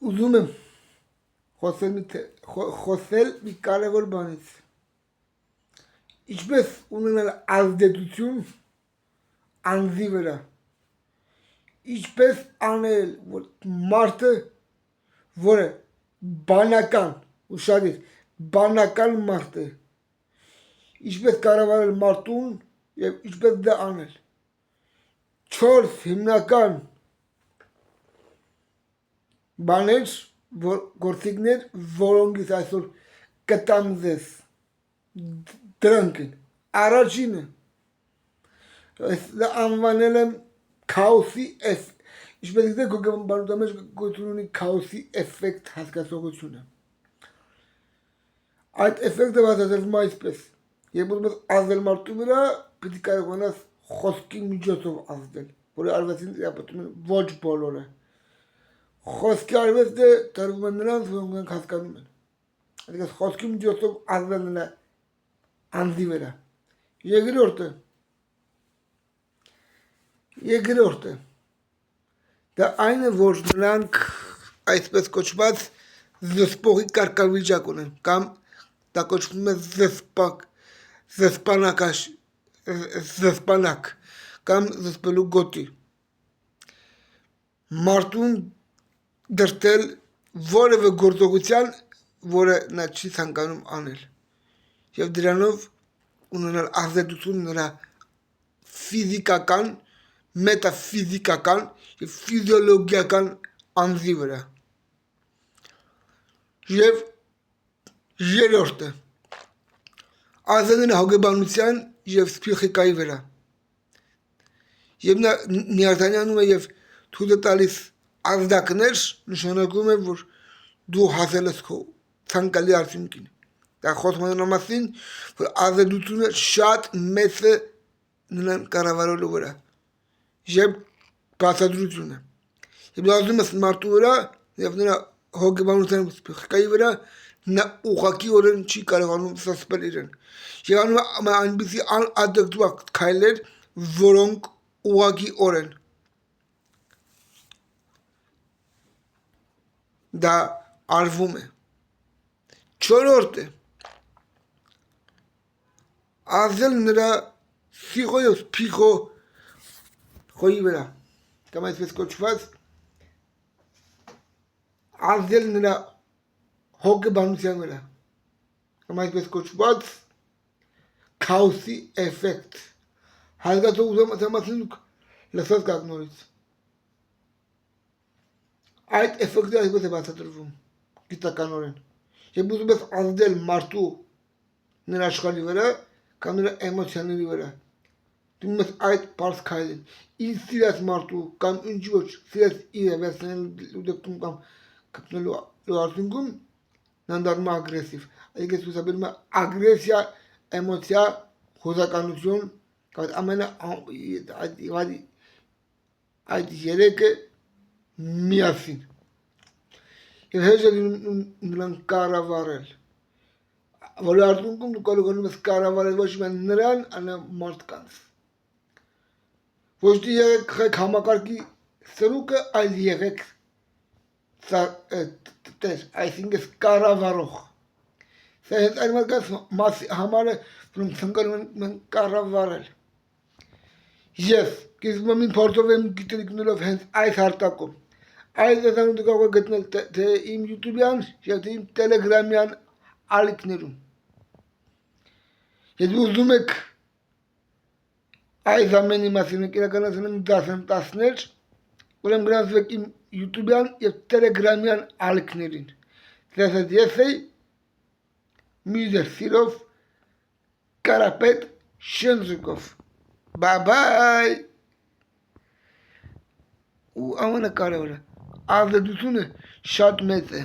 ուզում եմ խոսել մի կարևոր բանից։ Ինչպես ունենալ ազդեցություն անձի վրա։ Ինչպես անել, որ մարդը, որը բանական, ուշադիր, բանական մարդ է, ինչպես կառավարել մարդուն եւ ինչպես դա անել։ 4 հիմնական բաներ, գործիքներ, որոնցից այսօր կտամ ձեզ։ Դրանք են։ Առաջինը, դա անվանել եմ քաոսի ինչպես գիտեք, հոգեբանության մեջ գոյություն ունի քաոսի էֆեկտ հասկացողությունը։ Այդ էֆեկտը բացատրվում է այսպես. երբ ուզում ես ազդել մարդու վրա, պետք է կարողանաս խոսքի միջոցով ազդել, որը արվեստին տիրապետում են ոչ բոլորը։ Խոսքի արվեստը տրվում է նրանց, որոնք հասկանում են։ Այսինքն խոսքի միջոցով ազդելն է անձի վրա։ Երկրորդը դա այն է, որ նրանք այսպես կոչված զսպողի կարգավիճակ ունեն, կամ դա կոչվում է զսպանակ կամ զսպելու գոտի։ Մարդուն դրդել որևէ գործողության, որը նա չի ցանկանում անել, եւ դրանով ունենալ ազդեցություն նրա ֆիզիկական, մետաֆիզիկական եւ ֆիզիոլոգիական անձի վրա։ Եվ երրորդը ազդելն է հոգեբանության եւ փսիխիկայի վրա։ Եվ նա նյարդայնանում է եւ թույլ է տալիս ազդակներ, նշանակում է, որ դու հասել ես քո ցանկալի արդյունքին։ Դա խոսում է նրա մասին, որ ազդեցությունը շատ մեծ է նրան կառավարելու վրա։ Եվ բացատրությունը։ Եվ դու ազդում ես մարդու վրա եւ նրա հոգեբանության փսիխիկայի վրա, նա ուղղակիորեն չի կարողանում զսպել իրեն։ Եվ անում է այնպիսի անադեկտուալ քայլեր, որոնք ուղղակիորեն դա արվում է։ Չորրորդը ազդել նրա սիղո եւ փիխոյի վրա, կամ այսպես կոչված ազդել նրա հոգեբանության վրա, կամ այսպես կոչված քաոսի էֆեկտ։ Հասկացող ուսումնասիրություն լսած կաք նորից։ Այդ էֆեկտը այսպես է բացատրվում գիտականորեն։ Երբ ուզում ես ազդել մարդու նրա աշխարհի վրա կամ նրա էմոցիաների վրա, դու ունես այդ բարձ քայլին։ Ինչ սիրած մարդու կամ ինչ ոչ սիրած իրը վերցնելու դեպքում կամ կպնելու արդյունքում նա դառնում է ագրեսիվ։ Այսինքն ցուցաբերում է ագրեսիա, էմոցիա, խոզականություն, կամ ամենը այդ երեքը միասին։ Եվ հեշտ է նրան կառավարել։ Որի արդյունքում դու կարողանում ես կառավարել ոչ միայն նրան, այլ մարդկանց։ Ոչ թե եղեք համակարգի սրուկը, այլ եղեք այսինքն կառավարող։ Սա հենց այն մարդկանց համար է, որոնք ցանկանում են կառավարել։ Ես կիսմամին փորձով եմ գիտելիքներով հենց այս հարթակում։ Այս դեպքում դու կարող ես գտնել թե իմ YouTube-յան եւ թե իմ Telegram-յան ալիքներում։ Եթե ուզում եք այս ամենի մասին իրականացնել դասեր, ուրեմն գրանցվեք իմ YouTube-յան եւ Telegram-յան ալիքներին։ Դրանց ես եի Միզեր Սիրով Կարապետ Շենզիկով։ Bye. Ու ամենակարևորը ազդեցությունը շատ մեծ է։